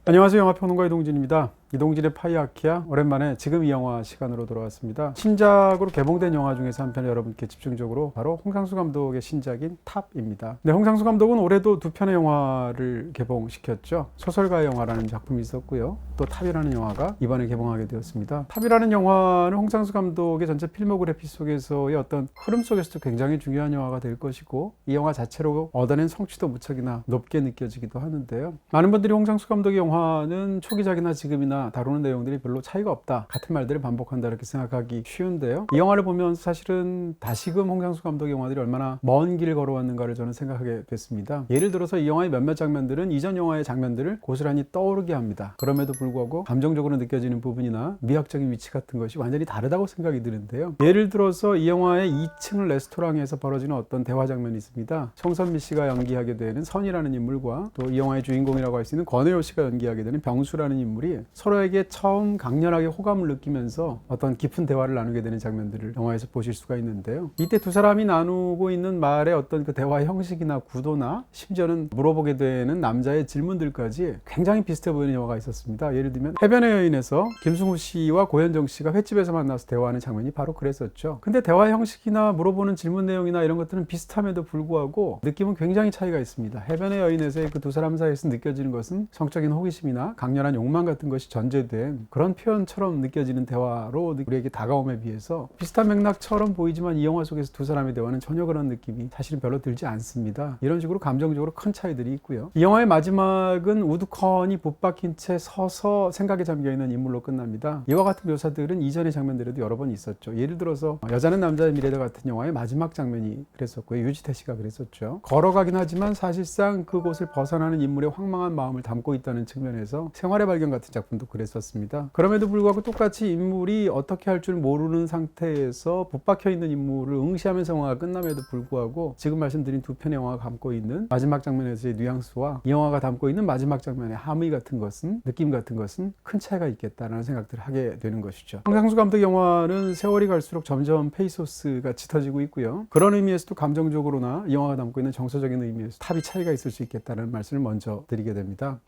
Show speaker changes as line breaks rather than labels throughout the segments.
안녕하세요. 영화평론가 이동진입니다. 이동진의 파이아키아, 오랜만에 지금 이 영화 시간으로 돌아왔습니다. 신작으로 개봉된 영화 중에서 한 편을 여러분께 집중적으로 바로 홍상수 감독의 신작인 탑입니다. 네, 홍상수 감독은 올해도 두 편의 영화를 개봉시켰죠. 소설가의 영화라는 작품이 있었고요. 또 탑이라는 영화가 이번에 개봉하게 되었습니다. 탑이라는 영화는 홍상수 감독의 전체 필모그래피 속에서의 어떤 흐름 속에서도 굉장히 중요한 영화가 될 것이고, 이 영화 자체로 얻어낸 성취도 무척이나 높게 느껴지기도 하는데요. 많은 분들이 홍상수 감독의 영화는 초기작이나 지금이나 다루는 내용들이 별로 차이가 없다, 같은 말들을 반복한다, 이렇게 생각하기 쉬운데요. 이 영화를 보면서 사실은 다시금 홍상수 감독의 영화들이 얼마나 먼 길을 걸어왔는가를 저는 생각하게 됐습니다. 예를 들어서 이 영화의 몇몇 장면들은 이전 영화의 장면들을 고스란히 떠오르게 합니다. 그럼에도 불구하고 감정적으로 느껴지는 부분이나 미학적인 위치 같은 것이 완전히 다르다고 생각이 드는데요. 예를 들어서 이 영화의 2층 레스토랑에서 벌어지는 어떤 대화 장면이 있습니다. 송선미 씨가 연기하게 되는 선이라는 인물과 또 이 영화의 주인공이라고 할 수 있는 권혜요 씨가 연기하게 되는 병수라는 인물이 서로에게 처음 강렬하게 호감을 느끼면서 어떤 깊은 대화를 나누게 되는 장면들을 영화에서 보실 수가 있는데요. 이때 두 사람이 나누고 있는 말의 어떤 그 대화 형식이나 구도나 심지어는 물어보게 되는 남자의 질문들까지 굉장히 비슷해 보이는 영화가 있었습니다. 예를 들면 해변의 여인에서 김승우 씨와 고현정 씨가 횟집에서 만나서 대화하는 장면이 바로 그랬었죠. 근데 대화 형식이나 물어보는 질문 내용이나 이런 것들은 비슷함에도 불구하고 느낌은 굉장히 차이가 있습니다. 해변의 여인에서의 그 두 사람 사이에서 느껴지는 것은 성적인 호기심이나 강렬한 욕망 같은 것이 전제된 그런 표현처럼 느껴지는 대화로 우리에게 다가옴에 비해서 비슷한 맥락처럼 보이지만 이 영화 속에서 두 사람의 대화는 전혀 그런 느낌이 사실은 별로 들지 않습니다. 이런 식으로 감정적으로 큰 차이들이 있고요. 이 영화의 마지막은 우두커니 붙박힌 채 서서 생각에 잠겨있는 인물로 끝납니다. 이와 같은 묘사들은 이전의 장면들에도 여러 번 있었죠. 예를 들어서 여자는 남자의 미래다 같은 영화의 마지막 장면이 그랬었고요. 유지태 씨가 그랬었죠. 걸어가긴 하지만 사실상 그곳을 벗어나는 인물의 황망한 마음을 담고 있다는 측면에서 생활의 발견 같은 작품도 그랬었습니다. 그럼에도 불구하고 똑같이 인물이 어떻게 할 줄 모르는 상태에서 붙박혀 있는 인물을 응시하면서 영화가 끝남에도 불구하고 지금 말씀드린 두 편의 영화가 담고 있는 마지막 장면에서의 뉘앙스와 이 영화가 담고 있는 마지막 장면의 함의 같은 것은, 느낌 같은 것은 큰 차이가 있겠다라는 생각들을 하게 되는 것이죠. 홍상수 감독 영화는 세월이 갈수록 점점 페이소스가 짙어지고 있고요. 그런 의미에서도 감정적으로나 이 영화가 담고 있는 정서적인 의미에서 탑이 차이가 있을 수 있겠다는 말씀을 먼저 드리게 됩니다.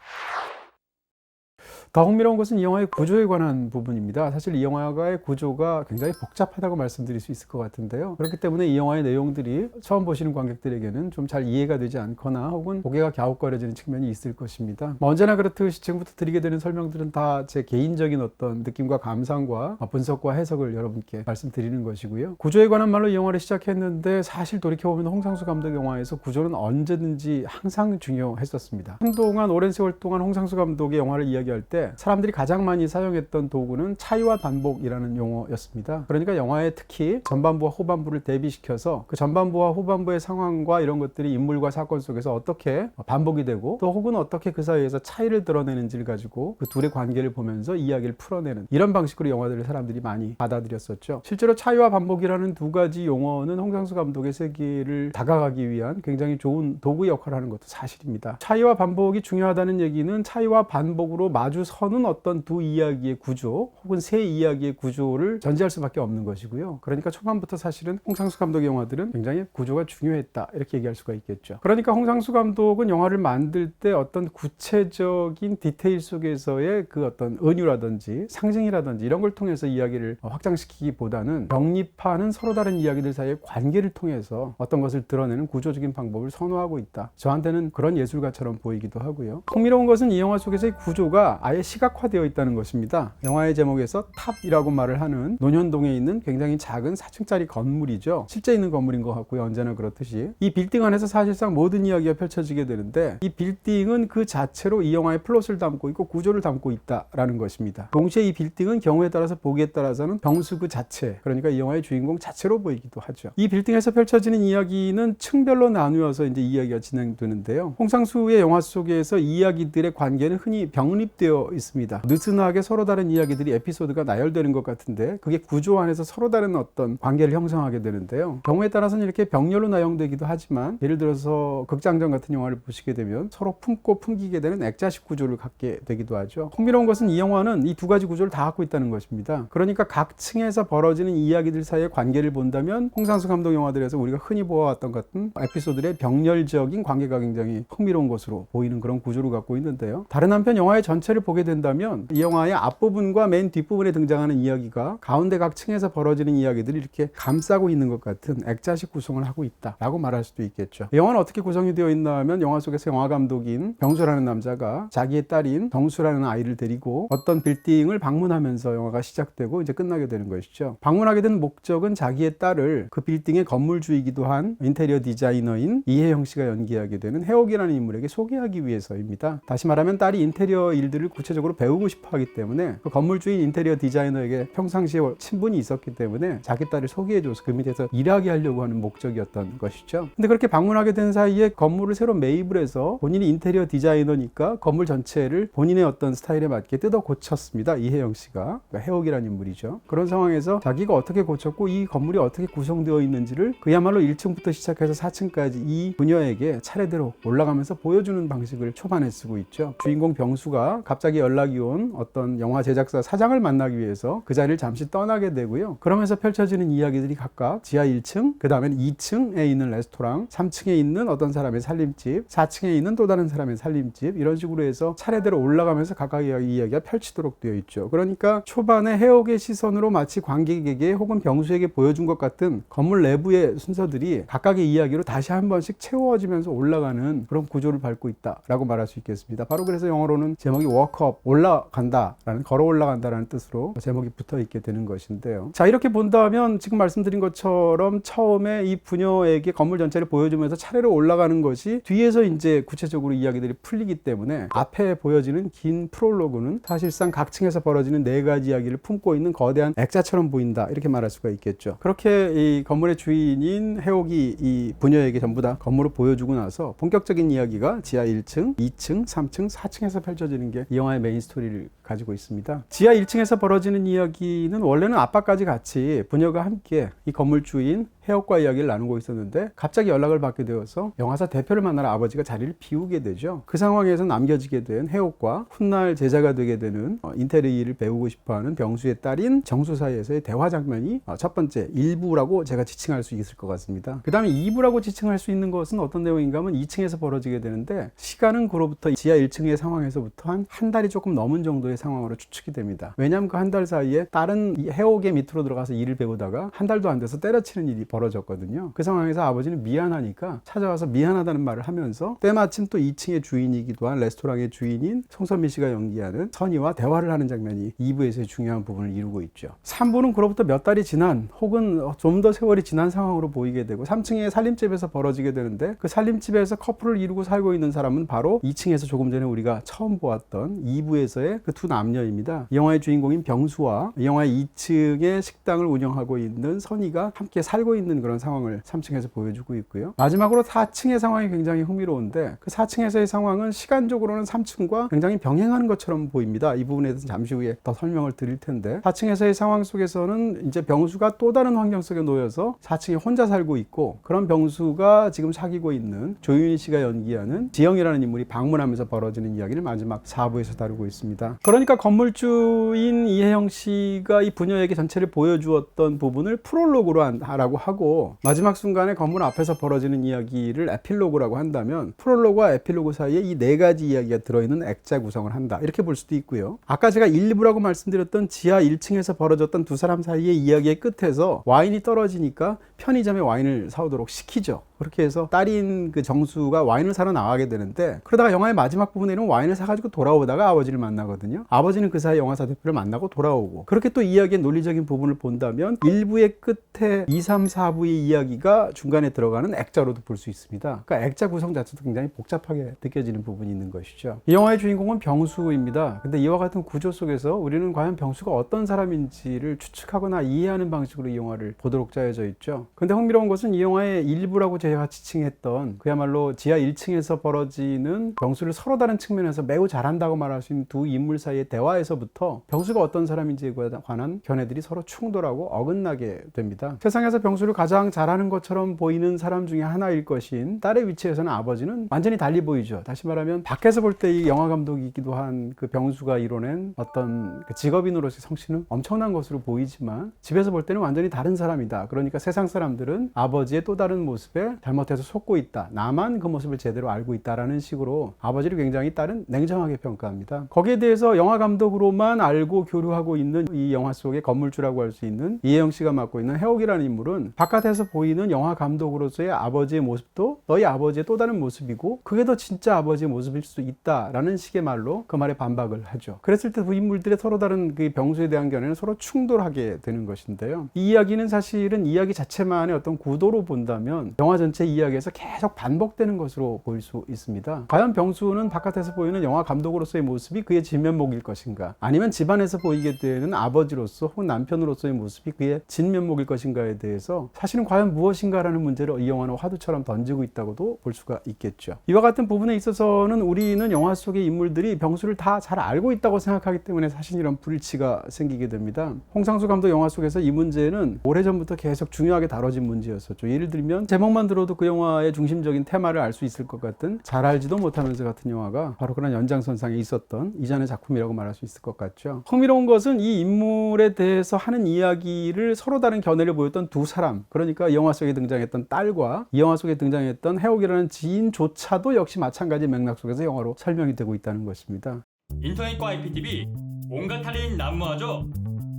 더 흥미로운 것은 이 영화의 구조에 관한 부분입니다. 사실 이 영화의 구조가 굉장히 복잡하다고 말씀드릴 수 있을 것 같은데요. 그렇기 때문에 이 영화의 내용들이 처음 보시는 관객들에게는 좀 잘 이해가 되지 않거나 혹은 고개가 갸웃거려지는 측면이 있을 것입니다. 언제나 그렇듯이 지금부터 드리게 되는 설명들은 다 제 개인적인 어떤 느낌과 감상과 분석과 해석을 여러분께 말씀드리는 것이고요. 구조에 관한 말로 이 영화를 시작했는데 사실 돌이켜보면 홍상수 감독 영화에서 구조는 언제든지 항상 중요했었습니다. 한동안 오랜 세월 동안 홍상수 감독의 영화를 이야기할 때 사람들이 가장 많이 사용했던 도구는 차이와 반복이라는 용어였습니다. 그러니까 영화에 특히 전반부와 후반부를 대비시켜서 그 전반부와 후반부의 상황과 이런 것들이 인물과 사건 속에서 어떻게 반복이 되고 또 혹은 어떻게 그 사이에서 차이를 드러내는지를 가지고 그 둘의 관계를 보면서 이야기를 풀어내는 이런 방식으로 영화들을 사람들이 많이 받아들였었죠. 실제로 차이와 반복이라는 두 가지 용어는 홍상수 감독의 세계를 다가가기 위한 굉장히 좋은 도구 역할을 하는 것도 사실입니다. 차이와 반복이 중요하다는 얘기는 차이와 반복으로 마주 서는 어떤 두 이야기의 구조 혹은 세 이야기의 구조를 전제할 수밖에 없는 것이고요. 그러니까 초반부터 사실은 홍상수 감독의 영화들은 굉장히 구조가 중요했다, 이렇게 얘기할 수가 있겠죠. 그러니까 홍상수 감독은 영화를 만들 때 어떤 구체적인 디테일 속에서의 그 어떤 은유라든지 상징이라든지 이런 걸 통해서 이야기를 확장시키기보다는 병립하는 서로 다른 이야기들 사이의 관계를 통해서 어떤 것을 드러내는 구조적인 방법을 선호하고 있다. 저한테는 그런 예술가처럼 보이기도 하고요. 흥미로운 것은 이 영화 속에서의 구조가 아예 시각화되어 있다는 것입니다. 영화의 제목에서 탑이라고 말을 하는 논현동에 있는 굉장히 작은 4층짜리 건물이죠. 실제 있는 건물인 것 같고요. 언제나 그렇듯이 이 빌딩 안에서 사실상 모든 이야기가 펼쳐지게 되는데 이 빌딩은 그 자체로 이 영화의 플롯을 담고 있고 구조를 담고 있다라는 것입니다. 동시에 이 빌딩은 경우에 따라서 보기에 따라서는 병수 그 자체, 그러니까 이 영화의 주인공 자체로 보이기도 하죠. 이 빌딩에서 펼쳐지는 이야기는 층별로 나누어서 이제 이야기가 진행되는데요. 홍상수의 영화 속에서 이야기들의 관계는 흔히 병립되어 있습니다. 느슨하게 서로 다른 이야기들이 에피소드가 나열되는 것 같은데 그게 구조 안에서 서로 다른 어떤 관계를 형성하게 되는데요. 경우에 따라서는 이렇게 병렬로 나열되기도 하지만 예를 들어서 극장전 같은 영화를 보시게 되면 서로 품고 풍기게 되는 액자식 구조를 갖게 되기도 하죠. 흥미로운 것은 이 영화는 이 두 가지 구조를 다 갖고 있다는 것입니다. 그러니까 각 층에서 벌어지는 이야기들 사이의 관계를 본다면 홍상수 감독 영화들에서 우리가 흔히 보아왔던 같은 에피소드의 병렬적인 관계가 굉장히 흥미로운 것으로 보이는 그런 구조를 갖고 있는데요. 다른 한편 영화의 전체를 보게 된다면 이 영화의 앞부분과 맨 뒷부분에 등장하는 이야기가 가운데 각 층에서 벌어지는 이야기들이 이렇게 감싸고 있는 것 같은 액자식 구성을 하고 있다라고 말할 수도 있겠죠. 이 영화는 어떻게 구성이 되어 있나 하면 영화 속에서 영화 감독인 병수라는 남자가 자기의 딸인 정수라는 아이를 데리고 어떤 빌딩을 방문하면서 영화가 시작되고 이제 끝나게 되는 것이죠. 방문하게 된 목적은 자기의 딸을 그 빌딩의 건물주이기도 한 인테리어 디자이너인 이혜영 씨가 연기하게 되는 해옥이라는 인물에게 소개하기 위해서입니다. 다시 말하면 딸이 인테리어 일들을 구체적으로 배우고 싶어 하기 때문에 그 건물주인 인테리어 디자이너에게 평상시에 친분이 있었기 때문에 자기 딸을 소개해줘서 그 밑에서 일하게 하려고 하는 목적이었던 것이죠. 근데 그렇게 방문하게 된 사이에 건물을 새로 매입을 해서 본인이 인테리어 디자이너니까 건물 전체를 본인의 어떤 스타일에 맞게 뜯어 고쳤습니다. 이혜영 씨가. 그러니까 해옥이라는 인물이죠. 그런 상황에서 자기가 어떻게 고쳤고 이 건물이 어떻게 구성되어 있는지를 그야말로 1층부터 시작해서 4층까지 이 부녀에게 차례대로 올라가면서 보여주는 방식을 초반에 쓰고 있죠. 주인공 병수가 갑자기 연락이 온 어떤 영화 제작사 사장을 만나기 위해서 그 자리를 잠시 떠나게 되고요. 그러면서 펼쳐지는 이야기들이 각각 지하 1층, 그 다음엔 2층에 있는 레스토랑, 3층에 있는 어떤 사람의 살림집, 4층에 있는 또 다른 사람의 살림집, 이런 식으로 해서 차례대로 올라가면서 각각의 이야기가 펼치도록 되어 있죠. 그러니까 초반에 해옥의 시선으로 마치 관객에게 혹은 병수에게 보여준 것 같은 건물 내부의 순서들이 각각의 이야기로 다시 한 번씩 채워지면서 올라가는 그런 구조를 밟고 있다라고 말할 수 있겠습니다. 바로 그래서 영어로는 제목이 워크업, 올라간다라는, 걸어 올라간다라는 뜻으로 제목이 붙어 있게 되는 것인데요. 자, 이렇게 본다면 지금 말씀드린 것처럼 처음에 이 부녀에게 건물 전체를 보여주면서 차례로 올라가는 것이 뒤에서 이제 구체적으로 이야기들이 풀리기 때문에 앞에 보여지는 긴 프롤로그는 사실상 각 층에서 벌어지는 네 가지 이야기를 품고 있는 거대한 액자처럼 보인다, 이렇게 말할 수가 있겠죠. 그렇게 이 건물의 주인인 해옥이 이 부녀에게 전부 다 건물을 보여주고 나서 본격적인 이야기가 지하 1층, 2층, 3층, 4층에서 펼쳐지는 게 이 영화의 메인 스토리를 가지고 있습니다. 지하 1층에서 벌어지는 이야기는 원래는 아빠까지 같이 부녀가 함께 이 건물 주인 해옥과 이야기를 나누고 있었는데 갑자기 연락을 받게 되어서 영화사 대표를 만나러 아버지가 자리를 비우게 되죠. 그 상황에서 남겨지게 된 해옥과 훗날 제자가 되게 되는 인테리어를 배우고 싶어하는 병수의 딸인 정수 사이에서의 대화 장면이 첫 번째 1부라고 제가 지칭할 수 있을 것 같습니다. 그 다음에 2부라고 지칭할 수 있는 것은 어떤 내용인가 하면 2층에서 벌어지게 되는데 시간은 그로부터 지하 1층의 상황에서부터 한 달이 조금 넘은 정도의 상황으로 추측이 됩니다. 왜냐하면 그 한 달 사이에 딸은 해옥의 밑으로 들어가서 일을 배우다가 한 달도 안 돼서 때려치는 일이 벌어졌거든요. 그 상황에서 아버지는 미안하니까 찾아와서 미안하다는 말을 하면서 때마침 또 2층의 주인이기도 한 레스토랑의 주인인 송선미 씨가 연기하는 선희와 대화를 하는 장면이 2부에서의 중요한 부분을 이루고 있죠. 3부는 그로부터 몇 달이 지난 혹은 좀 더 세월이 지난 상황으로 보이게 되고 3층의 살림집에서 벌어지게 되는데 그 살림집에서 커플을 이루고 살고 있는 사람은 바로 2층에서 조금 전에 우리가 처음 보았던 2부에서의 그 두 남녀입니다. 이 영화의 주인공인 병수와 이 영화의 2층의 식당을 운영하고 있는 선희가 함께 살고 있는 그런 상황을 3층에서 보여주고 있고요. 마지막으로 4층의 상황이 굉장히 흥미로운데 그 4층에서의 상황은 시간적으로는 3층과 굉장히 병행하는 것처럼 보입니다. 이 부분에 대해서 잠시 후에 더 설명을 드릴 텐데 4층에서의 상황 속에서는 이제 병수가 또 다른 환경 속에 놓여서 4층에 혼자 살고 있고 그런 병수가 지금 사귀고 있는 조윤희 씨가 연기하는 지영이라는 인물이 방문하면서 벌어지는 이야기를 마지막 4부에서 다루고 있습니다. 그러니까 건물주인 이혜영 씨가 이 부녀에게 전체를 보여주었던 부분을 프롤로그로 하라고 하고 마지막 순간에 건물 앞에서 벌어지는 이야기를 에필로그라고 한다면 프롤로그와 에필로그 사이에 이 네 가지 이야기가 들어있는 액자 구성을 한다, 이렇게 볼 수도 있고요. 아까 제가 1, 2부라고 말씀드렸던 지하 1층에서 벌어졌던 두 사람 사이의 이야기의 끝에서 와인이 떨어지니까 편의점에 와인을 사오도록 시키죠. 그렇게 해서 딸인 그 정수가 와인을 사러 나가게 되는데 그러다가 영화의 마지막 부분에는 와인을 사가지고 돌아오다가 아버지를 만나거든요. 아버지는 그 사이 영화사 대표를 만나고 돌아오고 그렇게 또 이야기의 논리적인 부분을 본다면 1부의 끝에 2, 3, 4부의 이야기가 중간에 들어가는 액자로도 볼 수 있습니다. 그러니까 액자 구성 자체도 굉장히 복잡하게 느껴지는 부분이 있는 것이죠. 이 영화의 주인공은 병수입니다. 근데 이와 같은 구조 속에서 우리는 과연 병수가 어떤 사람인지를 추측하거나 이해하는 방식으로 이 영화를 보도록 짜여져 있죠. 근데 흥미로운 것은 이 영화의 1부라고 병수회와 지칭했던 그야말로 지하 1층에서 벌어지는 병수를 서로 다른 측면에서 매우 잘한다고 말할 수 있는 두 인물 사이의 대화에서부터 병수가 어떤 사람인지에 관한 견해들이 서로 충돌하고 어긋나게 됩니다. 세상에서 병수를 가장 잘하는 것처럼 보이는 사람 중에 하나일 것인 딸의 위치에서는 아버지는 완전히 달리 보이죠. 다시 말하면 밖에서 볼 때 이 영화 감독이기도 한 그 병수가 이뤄낸 어떤 그 직업인으로서의 성취는 엄청난 것으로 보이지만 집에서 볼 때는 완전히 다른 사람이다. 그러니까 세상 사람들은 아버지의 또 다른 모습에 잘못해서 속고 있다. 나만 그 모습을 제대로 알고 있다라는 식으로 아버지를 굉장히 딸은 냉정하게 평가합니다. 거기에 대해서 영화 감독으로만 알고 교류하고 있는 이 영화 속의 건물주라고 할 수 있는 이혜영 씨가 맡고 있는 해옥이라는 인물은 바깥에서 보이는 영화 감독으로서의 아버지의 모습도 너희 아버지의 또 다른 모습이고 그게 더 진짜 아버지의 모습일 수 있다라는 식의 말로 그 말에 반박을 하죠. 그랬을 때 두 인물들의 서로 다른 그 병수에 대한 견해는 서로 충돌하게 되는 것인데요. 이 이야기는 사실은 이야기 자체만의 어떤 구도로 본다면 영화 전체 이야기에서 계속 반복되는 것으로 보일 수 있습니다. 과연 병수는 바깥에서 보이는 영화 감독으로서의 모습이 그의 진면목일 것인가, 아니면 집안에서 보이게 되는 아버지로서 혹은 남편으로서의 모습이 그의 진면목일 것인가에 대해서 사실은 과연 무엇인가라는 문제를 이 영화는 화두처럼 던지고 있다고도 볼 수가 있겠죠. 이와 같은 부분에 있어서는 우리는 영화 속의 인물들이 병수를 다 잘 알고 있다고 생각하기 때문에 사실 이런 불일치가 생기게 됩니다. 홍상수 감독 영화 속에서 이 문제는 오래전부터 계속 중요하게 다뤄진 문제였었죠. 예를 들면 제목만 들어도 그 영화의 중심적인 테마를 알 수 있을 것 같은 잘 알지도 못하면서 같은 영화가 바로 그런 연장선상에 있었던 이전의 작품이라고 말할 수 있을 것 같죠. 흥미로운 것은 이 인물에 대해서 하는 이야기를 서로 다른 견해를 보였던 두 사람, 그러니까 이 영화 속에 등장했던 딸과 이 영화 속에 등장했던 해옥이라는 지인조차도 역시 마찬가지 맥락 속에서 영화로 설명이 되고 있다는 것입니다.
인터넷과 IPTV 온갖 할인 난무하죠.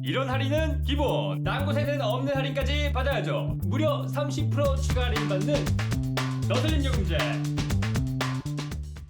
이런 할인은 기본, 딴 곳에는 없는 할인까지 받아야죠. 무려 30% 추가 할인 받는 너슬림 요금제.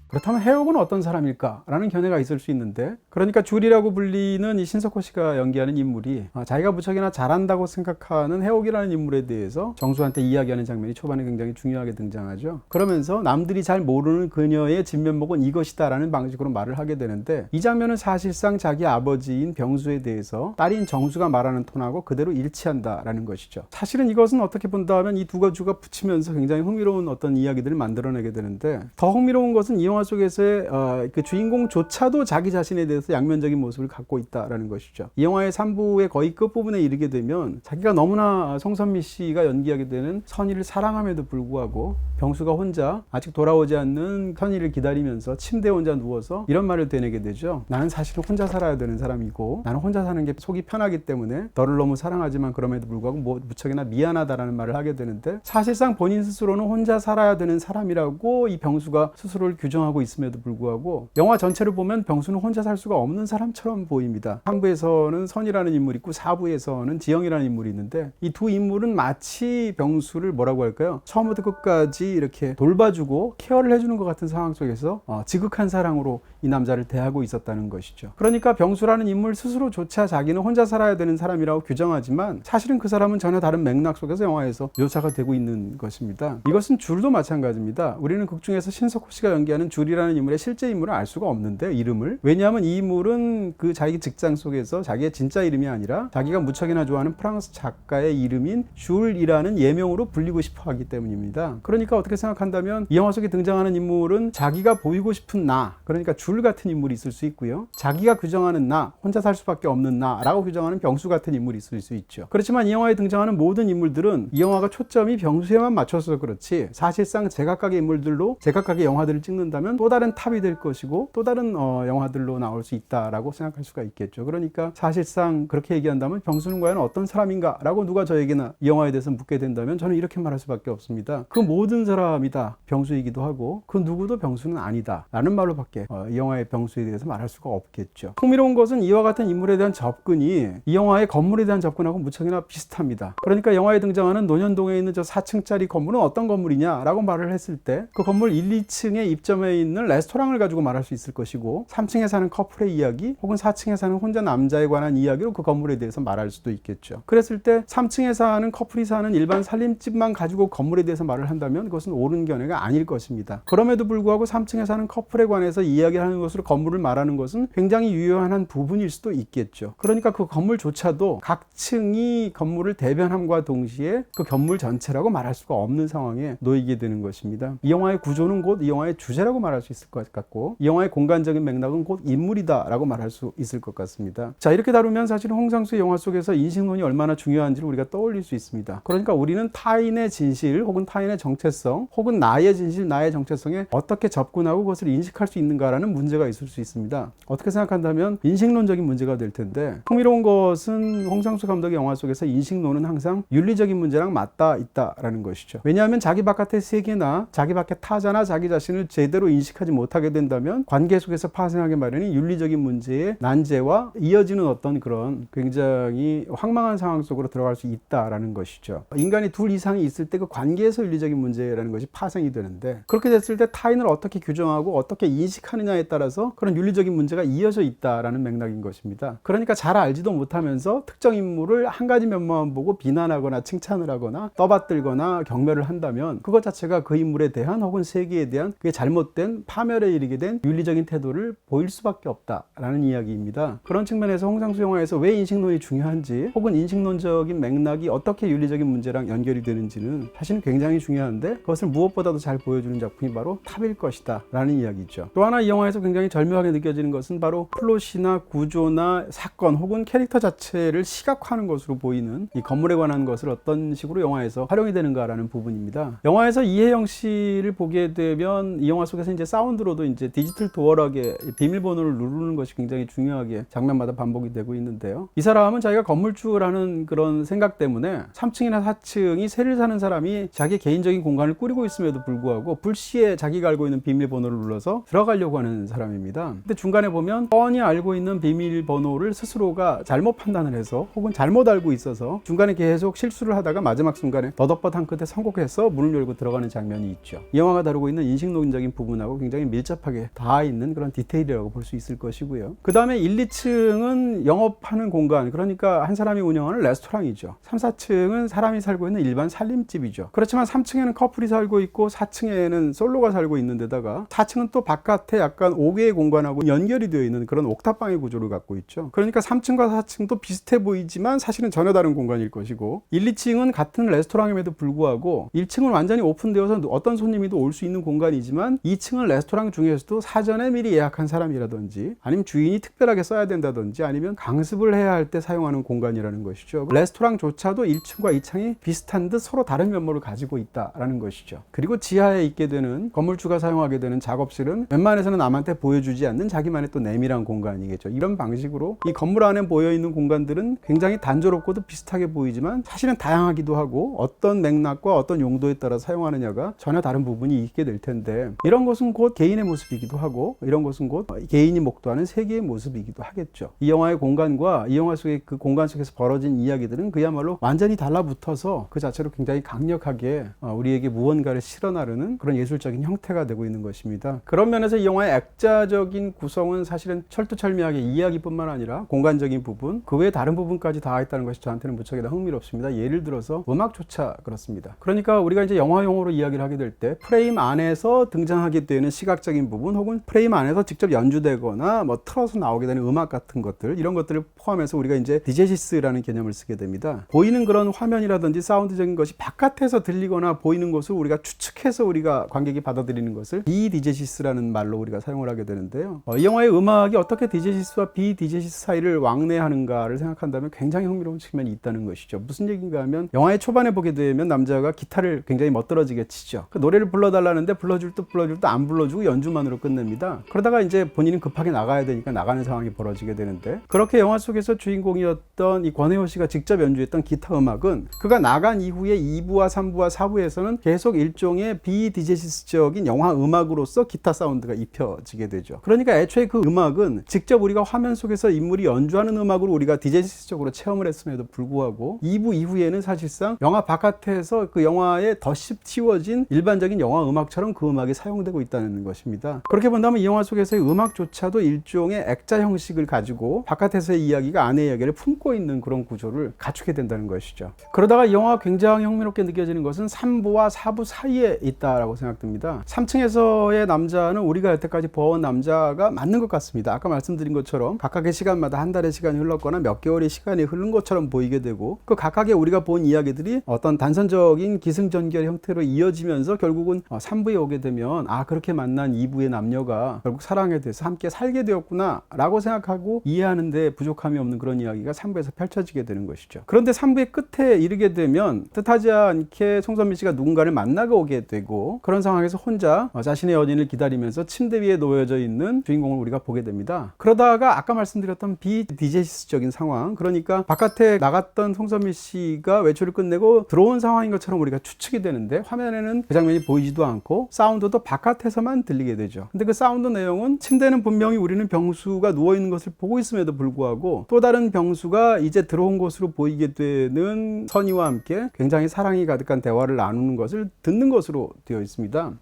그렇다면 해옥은 어떤 사람일까? 라는 견해가 있을 수 있는데, 그러니까 줄이라고 불리는 이 신석호 씨가 연기하는 인물이 자기가 무척이나 잘한다고 생각하는 해옥이라는 인물에 대해서 정수한테 이야기하는 장면이 초반에 굉장히 중요하게 등장하죠. 그러면서 남들이 잘 모르는 그녀의 진면목은 이것이다 라는 방식으로 말을 하게 되는데, 이 장면은 사실상 자기 아버지인 병수에 대해서 딸인 정수가 말하는 톤하고 그대로 일치한다 라는 것이죠. 사실은 이것은 어떻게 본다면 이 두 가지가 붙이면서 굉장히 흥미로운 어떤 이야기들을 만들어내게 되는데, 더 흥미로운 것은 이 영화 속에서의 그 주인공조차도 자기 자신에 대해서 양면적인 모습을 갖고 있다라는 것이죠. 이 영화의 3부의 거의 끝부분에 이르게 되면 자기가 너무나 송선미 씨가 연기하게 되는 선희를 사랑함에도 불구하고 병수가 혼자 아직 돌아오지 않는 선희를 기다리면서 침대에 혼자 누워서 이런 말을 되내게 되죠. 나는 사실은 혼자 살아야 되는 사람이고 나는 혼자 사는 게 속이 편하기 때문에 너를 너무 사랑하지만 그럼에도 불구하고 무척이나 미안하다라는 말을 하게 되는데, 사실상 본인 스스로는 혼자 살아야 되는 사람이라고 이 병수가 스스로를 규정하고 있음에도 불구하고 영화 전체를 보면 병수는 혼자 살 수가 없는 사람처럼 보입니다. 3부에서는 선이라는 인물이 있고 4부에서는 지영이라는 인물이 있는데, 이 두 인물은 마치 병수를 뭐라고 할까요? 처음부터 끝까지 이렇게 돌봐주고 케어를 해주는 것 같은 상황 속에서 지극한 사랑으로 이 남자를 대하고 있었다는 것이죠. 그러니까 병수라는 인물 스스로조차 자기는 혼자 살아야 되는 사람이라고 규정하지만 사실은 그 사람은 전혀 다른 맥락 속에서 영화에서 묘사가 되고 있는 것입니다. 이것은 줄도 마찬가지입니다. 우리는 극 중에서 신석호 씨가 연기하는 줄이라는 인물의 실제 인물을 알 수가 없는데, 이름을. 왜냐하면 이 인물은 그 자기 직장 속에서 자기의 진짜 이름이 아니라 자기가 무척이나 좋아하는 프랑스 작가의 이름인 줄이라는 예명으로 불리고 싶어 하기 때문입니다. 그러니까 어떻게 생각한다면 이 영화 속에 등장하는 인물은 자기가 보이고 싶은 나, 그러니까 줄 같은 인물이 있을 수 있고요. 자기가 규정하는 나, 혼자 살 수밖에 없는 나라고 규정하는 병수 같은 인물이 있을 수 있죠. 그렇지만 이 영화에 등장하는 모든 인물들은 이 영화가 초점이 병수에만 맞춰서 그렇지 사실상 제각각의 인물들로 제각각의 영화들을 찍는다면 또 다른 탑이 될 것이고 또 다른 영화들로 나올 수 있다라고 생각할 수가 있겠죠. 그러니까 사실상 그렇게 얘기한다면 병수는 과연 어떤 사람인가 라고 누가 저에게나 이 영화에 대해서 묻게 된다면 저는 이렇게 말할 수밖에 없습니다. 그 모든 사람이 다 병수이기도 하고 그 누구도 병수는 아니다 라는 말로밖에 이 영화의 병수에 대해서 말할 수가 없겠죠. 흥미로운 것은 이와 같은 인물에 대한 접근이 이 영화의 건물에 대한 접근하고 무척이나 비슷합니다. 그러니까 영화에 등장하는 논현동에 있는 저 4층짜리 건물은 어떤 건물이냐 라고 말을 했을 때 그 건물 1, 2층에 입점해 있는 레스토랑을 가지고 말할 수 있을 것이고 3층에 사는 커플의 이야기 혹은 4층에 사는 혼자 남자에 관한 이야기로 그 건물에 대해서 말할 수도 있겠죠. 그랬을 때 3층에 사는 커플이 사는 일반 살림집만 가지고 건물에 대해서 말을 한다면 그것은 옳은 견해가 아닐 것입니다. 그럼에도 불구하고 3층에 사는 커플에 관해서 이야기하는 것으로 건물을 말하는 것은 굉장히 유효한 한 부분일 수도 있겠죠. 그러니까 그 건물조차도 각 층이 건물을 대변함과 동시에 그 건물 전체라고 말할 수가 없는 상황에 놓이게 되는 것입니다. 이 영화의 구조는 곧 이 영화의 주제라고 말할 수 있을 것 같고 이 영화의 공간적인 맥락은 곧 인물이다 라고 말할 수 있을 것 같습니다. 자, 이렇게 다루면 사실 홍상수의 영화 속에서 인식론이 얼마나 중요한지를 우리가 떠올릴 수 있습니다. 그러니까 우리는 타인의 진실 혹은 타인의 정체성 혹은 나의 진실, 나의 정체성에 어떻게 접근하고 그것을 인식할 수 있는가라는 문제가 있을 수 있습니다. 어떻게 생각한다면 인식론적인 문제가 될 텐데 흥미로운 것은 홍상수 감독의 영화 속에서 인식론은 항상 윤리적인 문제랑 맞닿아 있다라는 것이죠. 왜냐하면 자기 바깥의 세계나 자기 밖의 타자나 자기 자신을 제대로 인식하지 못하게 된다면 관계 속에서 파생하게 마련인 윤리적인 문제의 난제와 이어지는 어떤 그런 굉장히 황망한 상황 속으로 들어갈 수 있다라는 것이죠. 인간이 둘 이상이 있을 때 그 관계에서 윤리적인 문제라는 것이 파생이 되는데 그렇게 됐을 때 타인을 어떻게 규정하고 어떻게 인식하느냐에 따라서 그런 윤리적인 문제가 이어져 있다라는 맥락인 것입니다. 그러니까 잘 알지도 못하면서 특정 인물을 한 가지 면모만 보고 비난하거나 칭찬을 하거나 떠받들거나 경멸을 한다면 그것 자체가 그 인물에 대한 혹은 세계에 대한 그게 잘못된 파멸에 이르게 된 윤리적인 태도를 보일 수밖에 없다라는 이야기입니다. 그런 측면에서 홍상수 영화에서 왜 인식론이 중요한지 혹은 인식론적인 맥락이 어떻게 윤리적인 문제랑 연결이 되는지는 사실은 굉장히 중요한데 그것을 무엇보다도 잘 보여주는 작품이 바로 탑일 것이다 라는 이야기죠. 또 하나 이 영화에서 굉장히 절묘하게 느껴지는 것은 바로 플롯이나 구조나 사건 혹은 캐릭터 자체를 시각화하는 것으로 보이는 이 건물에 관한 것을 어떤 식으로 영화에서 활용이 되는가라는 부분입니다. 영화에서 이혜영 씨를 보게 되면 이 영화 속에서 이제 사운드로도 이제 디지털 도어락에 비밀번호를 누르는 것이 굉장히 중요하게 장면마다 반복이 되고 있는데요. 이 사람은 자기가 건물주라는 그런 생각 때문에 3층이나 4층이 세를 사는 사람이 자기 개인적인 공간을 꾸리고 있음에도 불구하고 불시에 자기가 알고 있는 비밀번호를 눌러서 들어가려고 하는 사람입니다. 근데 중간에 보면 뻔히 알고 있는 비밀번호를 스스로가 잘못 판단을 해서 혹은 잘못 알고 있어서 중간에 계속 실수를 하다가 마지막 순간에 더덕벗 한 끝에 성공해서 문을 열고 들어가는 장면이 있죠. 이 영화가 다루고 있는 인식론적인 부분하고 굉장히 밀접하게 닿아 있는 그런 디테일이라고 볼 수 있을 것이고요. 그 다음에 1, 2층은 영업하는 공간, 그러니까 한 사람이 운영하는 레스토랑이죠. 3, 4층은 사람이 살고 있는 일반 살림집이죠. 그렇지만 3층에는 커플이 살고 있고 4층에는 솔로가 살고 있는 데다가 4층은 또 바깥에 약간 5개의 공간하고 연결이 되어 있는 그런 옥탑방의 구조를 갖고 있죠. 그러니까 3층과 4층도 비슷해 보이지만 사실은 전혀 다른 공간일 것이고 1, 2층은 같은 레스토랑임에도 불구하고 1층은 완전히 오픈되어서 어떤 손님이도 올 수 있는 공간이지만 2층은 레스토랑 중에서도 사전에 미리 예약한 사람이라든지 아니면 주인이 특별하게 써야 된다든지 아니면 강습을 해야 할 때 사용하는 공간이라는 것이죠. 레스토랑조차도 1층과 2층이 비슷한 듯 서로 다른 면모를 가지고 있다라는 것이죠. 그리고 지하에 있게 되는 건물주가 사용하게 되는 작업실은 웬만해서는 남한테 보여주지 않는 자기만의 또 내밀한 공간이겠죠. 이런 방식으로 이 건물 안에 모여있는 공간들은 굉장히 단조롭고도 비슷하게 보이지만 사실은 다양하기도 하고 어떤 맥락과 어떤 용도에 따라 사용하느냐가 전혀 다른 부분이 있게 될 텐데 이런 것은 곧 개인의 모습이기도 하고 이런 것은 곧 개인이 목도하는 세계의 모습이기도 하겠죠. 이 영화의 공간과 이 영화 속의 그 공간 속에서 벌어진 이야기들은 그야말로 완전히 달라붙어서 그 자체로 굉장히 강력하게 우리에게 무언가를 실어나르는 그런 예술적인 형태가 되고 있는 것입니다. 그런 면에서 이 영화의 액자적인 구성은 사실은 철두철미하게 이야기뿐만 아니라 공간적인 부분 그 외에 다른 부분까지 다 있다는 것이 저한테는 무척이나 흥미롭습니다. 예를 들어서 음악조차 그렇습니다. 그러니까 우리가 이제 영화 용어로 이야기를 하게 될 때 프레임 안에서 등장하게 되는 시각적인 부분 혹은 프레임 안에서 직접 연주되거나 뭐 틀어서 나오게 되는 음악 같은 것들 이런 것들을 포함해서 우리가 이제 디제시스라는 개념을 쓰게 됩니다. 보이는 그런 화면이라든지 사운드적인 것이 바깥에서 들리거나 보이는 것을 우리가 추측해서 우리가 관객이 받아들이는 것을 비디제시스라는 말로 우리가 사용을 하게 되는데요. 이 영화의 음악이 어떻게 디제시스와 비디제시스 사이를 왕래하는가를 생각한다면 굉장히 흥미로운 측면이 있다는 것이죠. 무슨 얘기인가 하면 영화의 초반에 보게 되면 남자가 기타를 굉장히 멋들어지게 치죠. 그 노래를 불러달라는데 불러줄 듯 안 불러주고 연주만으로 끝냅니다. 그러다가 이제 본인은 급하게 나가야 되니까 나가는 상황이 벌어지게 되는데 그렇게 영화 속에서 주인공이었던 이 권혜호 씨가 직접 연주했던 기타 음악은 그가 나간 이후에 2부와 3부와 4부에서는 계속 일종의 비디제시스적인 영화 음악으로서 기타 사운드가 입혀지게 되죠. 그러니까 애초에 그 음악은 직접 우리가 화면 속에서 인물이 연주하는 음악으로 우리가 디제시스적으로 체험을 했음에도 불구하고 2부 이후에는 사실상 영화 바깥에서 그 영화에 더 씌워진 일반적인 영화 음악처럼 그 음악이 사용되고 하고 있다는 것입니다. 그렇게 본다면 이 영화 속에서의 음악조차도 일종의 액자 형식을 가지고 바깥에서의 이야기가 안의 이야기를 품고 있는 그런 구조를 갖추게 된다는 것이죠. 그러다가 이 영화가 굉장히 흥미롭게 느껴지는 것은 3부와 4부 사이에 있다라고 생각됩니다. 3층에서의 남자는 우리가 여태까지 보아온 남자가 맞는 것 같습니다. 아까 말씀드린 것처럼 각각의 시간마다 한 달의 시간이 흘렀거나 몇 개월의 시간이 흐른 것처럼 보이게 되고 그 각각의 우리가 본 이야기들이 어떤 단선적인 기승전결 형태로 이어지면서 결국은 3부에 오게 되면 그렇게 만난 2부의 남녀가 결국 사랑에 대해서 함께 살게 되었구나 라고 생각하고 이해하는데 부족함이 없는 그런 이야기가 3부에서 펼쳐지게 되는 것이죠. 그런데 3부의 끝에 이르게 되면 뜻하지 않게 송선미 씨가 누군가를 만나고 오게 되고 그런 상황에서 혼자 자신의 연인을 기다리면서 침대 위에 놓여져 있는 주인공을 우리가 보게 됩니다. 그러다가 아까 말씀드렸던 비디제시스적인 상황, 그러니까 바깥에 나갔던 송선미 씨가 외출을 끝내고 들어온 상황인 것처럼 우리가 추측이 되는데 화면에는 그 장면이 보이지도 않고 사운드도 바깥에서만 들리게 되죠. 근데 그 사운드 내용은 침대는 분명히 우리는 병수가 누워있는 것을 보고 있음에도 불구하고 또 다른 병수가 이제 들어온 것으로 보이게 되는 선희와 함께 굉장히 사랑이 가득한 대화를 나누는 것을 듣는 것으로 되어 있습니다.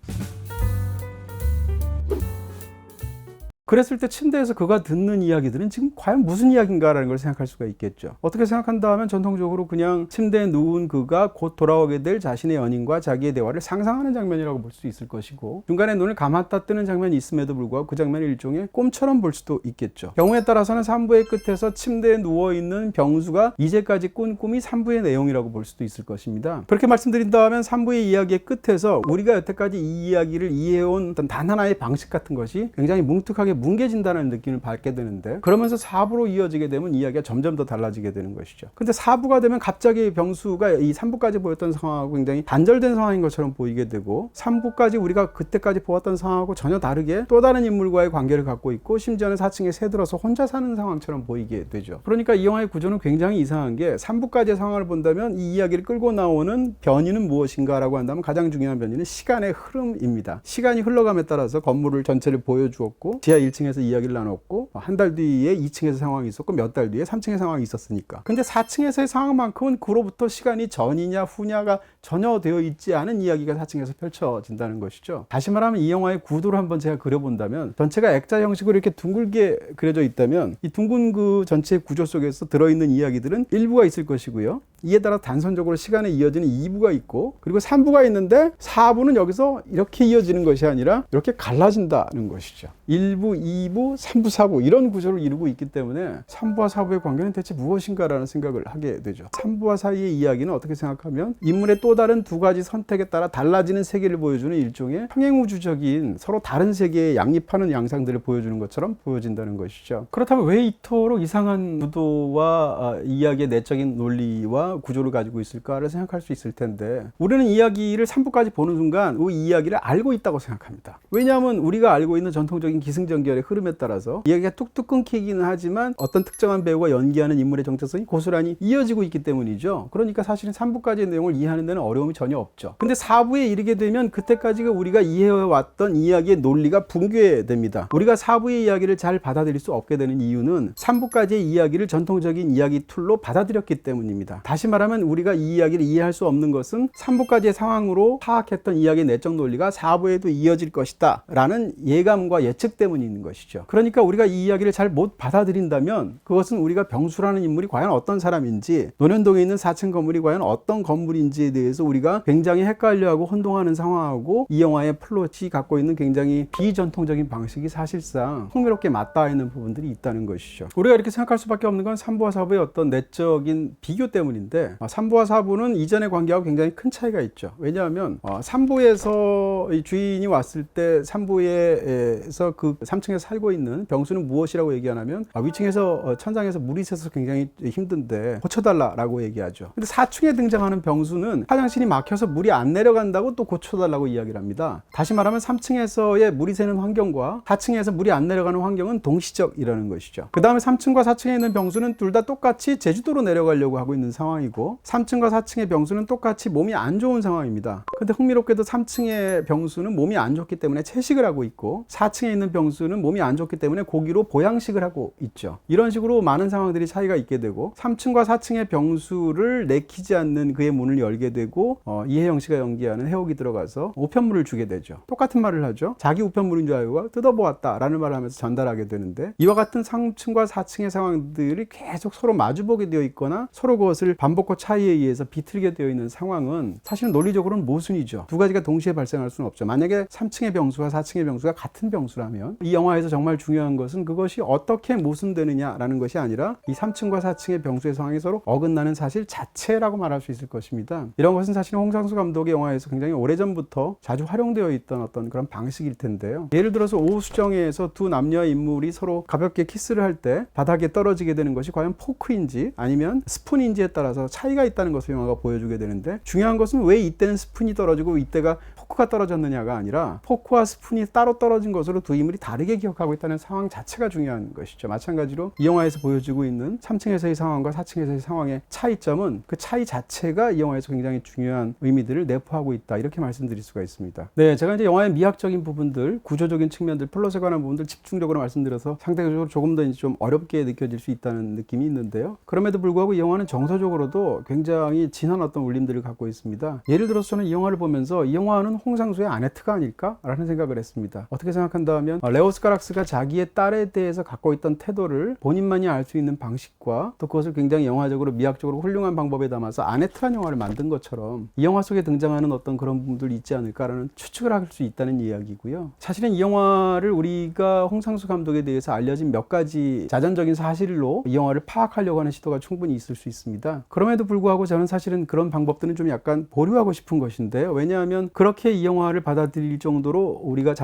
그랬을 때 침대에서 그가 듣는 이야기들은 지금 과연 무슨 이야기인가라는 걸 생각할 수가 있겠죠. 어떻게 생각한다 하면 전통적으로 그냥 침대에 누운 그가 곧 돌아오게 될 자신의 연인과 자기의 대화를 상상하는 장면이라고 볼 수 있을 것이고 중간에 눈을 감았다 뜨는 장면이 있음에도 불구하고 그 장면을 일종의 꿈처럼 볼 수도 있겠죠. 경우에 따라서는 3부의 끝에서 침대에 누워있는 병수가 이제까지 꾼 꿈이 3부의 내용이라고 볼 수도 있을 것입니다. 그렇게 말씀드린다면 3부의 이야기의 끝에서 우리가 여태까지 이 이야기를 이해해온 어떤 단 하나의 방식 같은 것이 굉장히 뭉툭하게 뭉개진다는 느낌을 받게 되는데 그러면서 4부로 이어지게 되면 이야기가 점점 더 달라지게 되는 것이죠. 근데 4부가 되면 갑자기 병수가 이 3부까지 보였던 상황하고 굉장히 단절된 상황인 것처럼 보이게 되고 3부까지 우리가 그때까지 보았던 상황하고 전혀 다르게 또 다른 인물과의 관계를 갖고 있고 심지어는 4층에 새들어서 혼자 사는 상황처럼 보이게 되죠. 그러니까 이 영화의 구조는 굉장히 이상한 게 3부까지의 상황을 본다면 이 이야기를 끌고 나오는 변이는 무엇인가 라고 한다면 가장 중요한 변이는 시간의 흐름입니다. 시간이 흘러감에 따라서 건물을 전체를 보여주었고 지하 1층에서 이야기를 나눴고 한 달 뒤에 2층에서 상황이 있었고 몇 달 뒤에 3층의 상황이 있었으니까. 근데 4층에서의 상황만큼은 그로부터 시간이 전이냐 후냐가 전혀 되어 있지 않은 이야기가 4층에서 펼쳐진다는 것이죠. 다시 말하면 이 영화의 구도를 한번 제가 그려본다면 전체가 액자 형식으로 이렇게 둥글게 그려져 있다면 이 둥근 그 전체 구조 속에서 들어있는 이야기들은 1부가 있을 것이고요. 이에 따라 단선적으로 시간에 이어지는 2부가 있고 그리고 3부가 있는데 4부는 여기서 이렇게 이어지는 것이 아니라 이렇게 갈라진다는 것이죠. 1부, 2부, 3부, 4부 이런 구조를 이루고 있기 때문에 3부와 4부의 관계는 대체 무엇인가라는 생각을 하게 되죠. 3부와 사이의 이야기는 어떻게 생각하면 인물의 또 다른 두 가지 선택에 따라 달라지는 세계를 보여주는 일종의 평행우주적인 서로 다른 세계에 양립하는 양상들을 보여주는 것처럼 보여진다는 것이죠. 그렇다면 왜 이토록 이상한 구도와 이야기의 내적인 논리와 구조를 가지고 있을까를 생각할 수 있을 텐데 우리는 이야기를 3부까지 보는 순간 이 이야기를 알고 있다고 생각합니다. 왜냐하면 우리가 알고 있는 전통적인 기승전결의 흐름에 따라서 이야기가 뚝뚝 끊기기는 하지만 어떤 특정한 배우가 연기하는 인물의 정체성이 고스란히 이어지고 있기 때문이죠. 그러니까 사실은 3부까지의 내용을 이해하는 데는 어려움이 전혀 없죠. 근데 4부에 이르게 되면 그때까지 우리가 이해해왔던 이야기의 논리가 붕괴됩니다. 우리가 4부의 이야기를 잘 받아들일 수 없게 되는 이유는 3부까지의 이야기를 전통적인 이야기 툴로 받아들였기 때문입니다. 다시 말하면 우리가 이 이야기를 이해할 수 없는 것은 3부까지의 상황으로 파악했던 이야기의 내적 논리가 4부에도 이어질 것이다 라는 예감과 예측 때문이 있는 것이죠. 그러니까 우리가 이 이야기를 잘 못 받아들인다면 그것은 우리가 병수라는 인물이 과연 어떤 사람인지 논현동에 있는 4층 건물이 과연 어떤 건물인지에 대해서 우리가 굉장히 헷갈려하고 혼동하는 상황하고 이 영화의 플롯이 갖고 있는 굉장히 비전통적인 방식이 사실상 흥미롭게 맞닿아 있는 부분들이 있다는 것이죠. 우리가 이렇게 생각할 수밖에 없는 건 3부와 4부의 어떤 내적인 비교 때문인데 3부와 4부는 이전의 관계하고 굉장히 큰 차이가 있죠. 왜냐하면 3부에서 이 주인이 왔을 때 3부에서 그 3층에 살고 있는 병수는 무엇이라고 얘기하냐면 위층에서 천장에서 물이 새서 굉장히 힘든데 고쳐달라고 얘기하죠. 근데 4층에 등장하는 병수는 화장실이 막혀서 물이 안 내려간다고 또 고쳐달라고 이야기를 합니다. 다시 말하면 3층에서의 물이 새는 환경과 4층에서 물이 안 내려가는 환경은 동시적이라는 것이죠. 그 다음에 3층과 4층에 있는 병수는 둘 다 똑같이 제주도로 내려가려고 하고 있는 상황입니다. 상황이고 3층과 4층의 병수는 똑같이 몸이 안 좋은 상황입니다. 근데 흥미롭게도 3층의 병수는 몸이 안 좋기 때문에 채식을 하고 있고 4층에 있는 병수는 몸이 안 좋기 때문에 고기로 보양식을 하고 있죠. 이런 식으로 많은 상황들이 차이가 있게 되고 3층과 4층의 병수를 내키지 않는 그의 문을 열게 되고 이혜영 씨가 연기하는 해옥이 들어가서 우편물을 주게 되죠. 똑같은 말을 하죠. 자기 우편물인 줄 알고 뜯어보았다 라는 말을 하면서 전달하게 되는데 이와 같은 3층과 4층의 상황들이 계속 서로 마주보게 되어 있거나 서로 그것을 반복과 차이에 의해서 비틀게 되어 있는 상황은 사실은 논리적으로는 모순이죠. 두 가지가 동시에 발생할 수는 없죠. 만약에 3층의 병수와 4층의 병수가 같은 병수라면 이 영화에서 정말 중요한 것은 그것이 어떻게 모순되느냐라는 것이 아니라 이 3층과 4층의 병수의 상황이 서로 어긋나는 사실 자체라고 말할 수 있을 것입니다. 이런 것은 사실은 홍상수 감독의 영화에서 굉장히 오래전부터 자주 활용되어 있던 어떤 그런 방식일 텐데요. 예를 들어서 오수정에서 두 남녀의 인물이 서로 가볍게 키스를 할 때 바닥에 떨어지게 되는 것이 과연 포크인지 아니면 스푼인지에 따라서 차이가 있다는 것을 영화가 보여주게 되는데 중요한 것은 왜 이때는 스푼이 떨어지고 이때가 포크가 떨어졌느냐가 아니라 포크와 스푼이 따로 떨어진 것으로 두 인물이 다르게 기억하고 있다는 상황 자체가 중요한 것이죠. 마찬가지로 이 영화에서 보여주고 있는 3층에서의 상황과 4층에서의 상황의 차이점은 그 차이 자체가 이 영화에서 굉장히 중요한 의미들을 내포하고 있다 이렇게 말씀드릴 수가 있습니다. 네, 제가 이제 영화의 미학적인 부분들, 구조적인 측면들, 플롯에 관한 부분들 집중적으로 말씀드려서 상대적으로 조금 더 좀 어렵게 느껴질 수 있다는 느낌이 있는데요. 그럼에도 불구하고 이 영화는 정서적으로도 굉장히 진한 어떤 울림들을 갖고 있습니다. 예를 들어서 저는 이 영화를 보면서 이 영화는 홍상수의 아네트가 아닐까라는 생각을 했습니다. 어떻게 생각한다 하면 레오스 카락스가 자기의 딸에 대해서 갖고 있던 태도를 본인만이 알 수 있는 방식과 또 그것을 굉장히 영화적으로 미학적으로 훌륭한 방법에 담아서 아네트라는 영화를 만든 것처럼 이 영화 속에 등장하는 어떤 그런 부분들이 있지 않을까라는 추측을 할 수 있다는 이야기고요. 사실은 이 영화를 우리가 홍상수 감독에 대해서 알려진 몇 가지 자전적인 사실로 이 영화를 파악하려고 하는 시도가 충분히 있을 수 있습니다. 그럼에도 불구하고 저는 사실은 그런 방법들은 좀 약간 보류하고 싶은 것인데요. 왜냐하면 그렇게 이 영화를 받아들일 정도로 우리가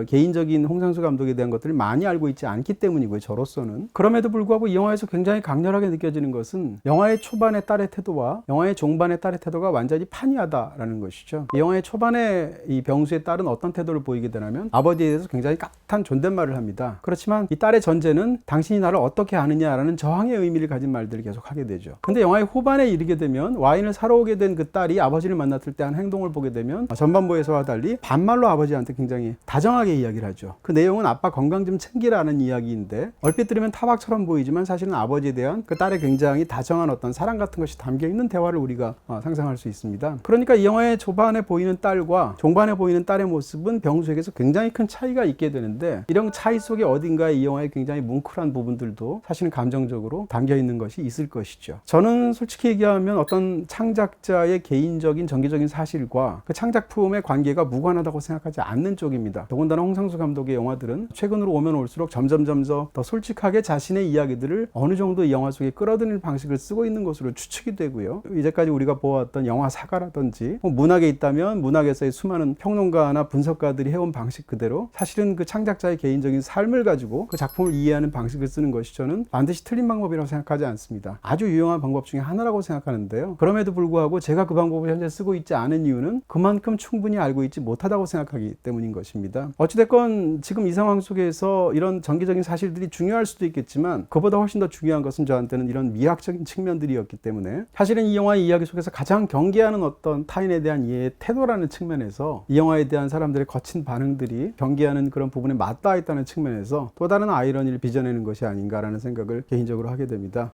개인적인 홍상수 감독에 대한 것들을 많이 알고 있지 않기 때문이고요. 저로서는. 그럼에도 불구하고 이 영화에서 굉장히 강렬하게 느껴지는 것은 영화의 초반의 딸의 태도와 영화의 종반의 딸의 태도가 완전히 판이하다라는 것이죠. 이 영화의 초반에 이 병수의 딸은 어떤 태도를 보이게 되냐면 아버지에 대해서 굉장히 깍듯한 존댓말을 합니다. 그렇지만 이 딸의 전제는 당신이 나를 어떻게 아느냐라는 저항의 의미를 가진 말들을 계속 하게 되죠. 근데 영화의 후반에 이르게 되면 와인을 사러 오게 된 그 딸이 아버지를 만났을 때 한 행동을 보게 되면 전반부에서와 달리 반말로 아버지한테 굉장히 다정하게 이야기를 하죠. 그 내용은 아빠 건강 좀 챙기라는 이야기인데 얼핏 들으면 타박처럼 보이지만 사실은 아버지에 대한 그 딸의 굉장히 다정한 어떤 사랑 같은 것이 담겨있는 대화를 우리가 상상할 수 있습니다. 그러니까 이 영화의 초반에 보이는 딸과 종반에 보이는 딸의 모습은 병수에게서 굉장히 큰 차이가 있게 되는데 이런 차이 속에 어딘가에 이 영화의 굉장히 뭉클한 부분들도 사실은 감정적으로 담겨있는 것이 있을 것이죠. 저는 솔직히 얘기하면 어떤 창작자의 개인적인 정기적인 사실과 그 창작품의 관계가 무관하다고 생각하지 않는 쪽입니다. 더군다나 홍상수 감독의 영화들은 최근으로 오면 올수록 점점 더 솔직하게 자신의 이야기들을 어느 정도 이 영화 속에 끌어들이는 방식을 쓰고 있는 것으로 추측이 되고요. 이제까지 우리가 보았던 영화 사가라든지 문학에 있다면 문학에서의 수많은 평론가나 분석가들이 해온 방식 그대로 사실은 그 창작자의 개인적인 삶을 가지고 그 작품을 이해하는 방식을 쓰는 것이 저는 반드시 틀린 방법이라고 생각하지 않습니다. 아주 유용한 방법 중에 하나라고 생각하는데요. 그럼에도 불구하고 제가 그 방법을 현재 쓰고 있지 않은 이유는 그만큼 충분히 알고 있지 못하다고 생각하기 때문인 것입니다. 어찌됐건 지금 이 상황 속에서 이런 정기적인 사실들이 중요할 수도 있겠지만 그보다 훨씬 더 중요한 것은 저한테는 이런 미학적인 측면들이었기 때문에 사실은 이 영화의 이야기 속에서 가장 경계하는 어떤 타인에 대한 이해의 태도라는 측면에서 이 영화에 대한 사람들의 거친 반응들이 경계하는 그런 부분에 맞닿아 있다는 측면에서 또 다른 아이러니를 빚어내는 것이 아닌가라는 생각을 개인적으로 하게 됩니다.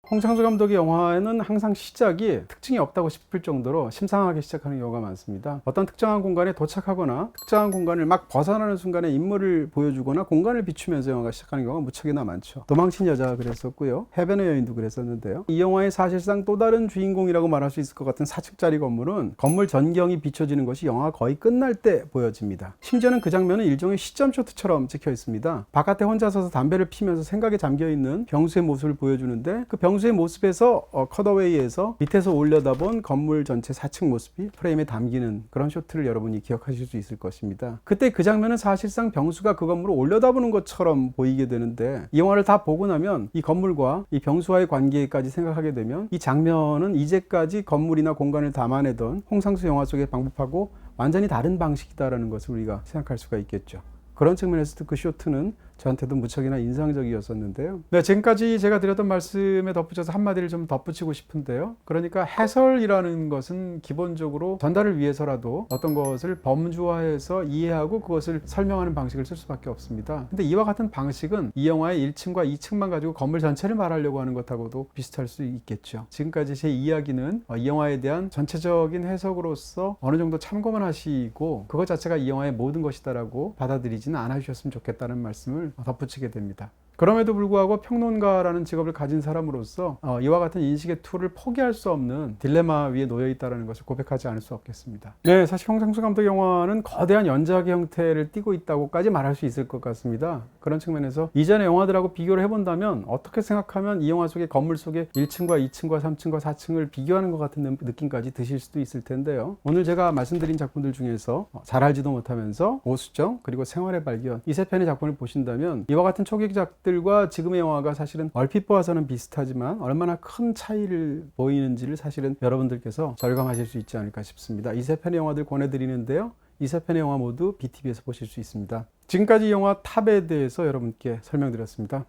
홍상수 감독의 영화에는 항상 시작이 특징이 없다고 싶을 정도로 심상하게 시작하는 경우가 많습니다. 어떤 특정한 공간에 도착하거나 특정한 공간을 막 벗어나는 순간에 인물을 보여주거나 공간을 비추면서 영화가 시작하는 경우가 무척이나 많죠. 도망친 여자가 그랬었고요. 해변의 여인도 그랬었는데요. 이 영화의 사실상 또 다른 주인공이라고 말할 수 있을 것 같은 4층짜리 건물은 건물 전경이 비춰지는 것이 영화가 거의 끝날 때 보여집니다. 심지어는 그 장면은 일종의 시점 쇼트처럼 찍혀 있습니다. 바깥에 혼자 서서 담배를 피면서 생각에 잠겨있는 병수의 모습을 보여주는데 그 병수의 모습에서 컷어웨이에서 밑에서 올려다본 건물 전체 4층 모습이 프레임에 담기는 그런 쇼트를 여러분이 기억하실 수 있을 것입니다. 그때 그 장면은 사실상 병수가 그 건물을 올려다보는 것처럼 보이게 되는데 이 영화를 다 보고 나면 이 건물과 이 병수와의 관계까지 생각하게 되면 이 장면은 이제까지 건물이나 공간을 담아내던 홍상수 영화 속의 방법하고 완전히 다른 방식이다라는 것을 우리가 생각할 수가 있겠죠. 그런 측면에서도 그 쇼트는 저한테도 무척이나 인상적이었었는데요. 네, 지금까지 제가 드렸던 말씀에 덧붙여서 한마디를 좀 덧붙이고 싶은데요. 그러니까 해설이라는 것은 기본적으로 전달을 위해서라도 어떤 것을 범주화해서 이해하고 그것을 설명하는 방식을 쓸 수밖에 없습니다. 근데 이와 같은 방식은 이 영화의 1층과 2층만 가지고 건물 전체를 말하려고 하는 것하고도 비슷할 수 있겠죠. 지금까지 제 이야기는 이 영화에 대한 전체적인 해석으로서 어느 정도 참고만 하시고 그것 자체가 이 영화의 모든 것이다라고 받아들이지는 않아주셨으면 좋겠다는 말씀을 덧붙이게 됩니다. 그럼에도 불구하고 평론가라는 직업을 가진 사람으로서 이와 같은 인식의 툴을 포기할 수 없는 딜레마 위에 놓여 있다는 것을 고백하지 않을 수 없겠습니다. 네, 사실 홍상수 감독 영화는 거대한 연작의 형태를 띠고 있다고까지 말할 수 있을 것 같습니다. 그런 측면에서 이전의 영화들하고 비교를 해본다면 어떻게 생각하면 이 영화 속의 건물 속의 1층과 2층과 3층과 4층을 비교하는 것 같은 느낌까지 드실 수도 있을 텐데요. 오늘 제가 말씀드린 작품들 중에서 잘 알지도 못하면서 오수정 그리고 생활의 발견 이 세 편의 작품을 보신다면 이와 같은 초기작들과 지금의 영화가 사실은 얼핏 보아서는 비슷하지만 얼마나 큰 차이를 보이는지를 사실은 여러분들께서 절감하실 수 있지 않을까 싶습니다. 이 세 편의 영화들 권해드리는데요. 이 세 편의 영화 모두 BTV에서 보실 수 있습니다. 지금까지 이 영화 탑에 대해서 여러분께 설명드렸습니다.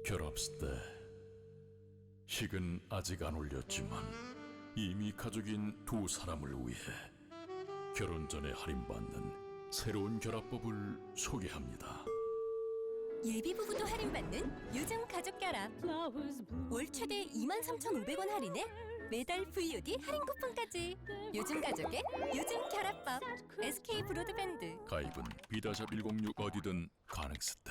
결합스 때 식은 아직 안 올렸지만 이미 가족인 두 사람을 위해 결혼 전에 할인받는 새로운 결합법을 소개합니다.
예비부부도 할인받는 요즘 가족 결합. 월 최대 23,500원 할인에 매달 VOD 할인 쿠폰까지. 요즘 가족의 요즘 결합법. SK 브로드밴드.
가입은 비다샵 106 어디든 가능스 때.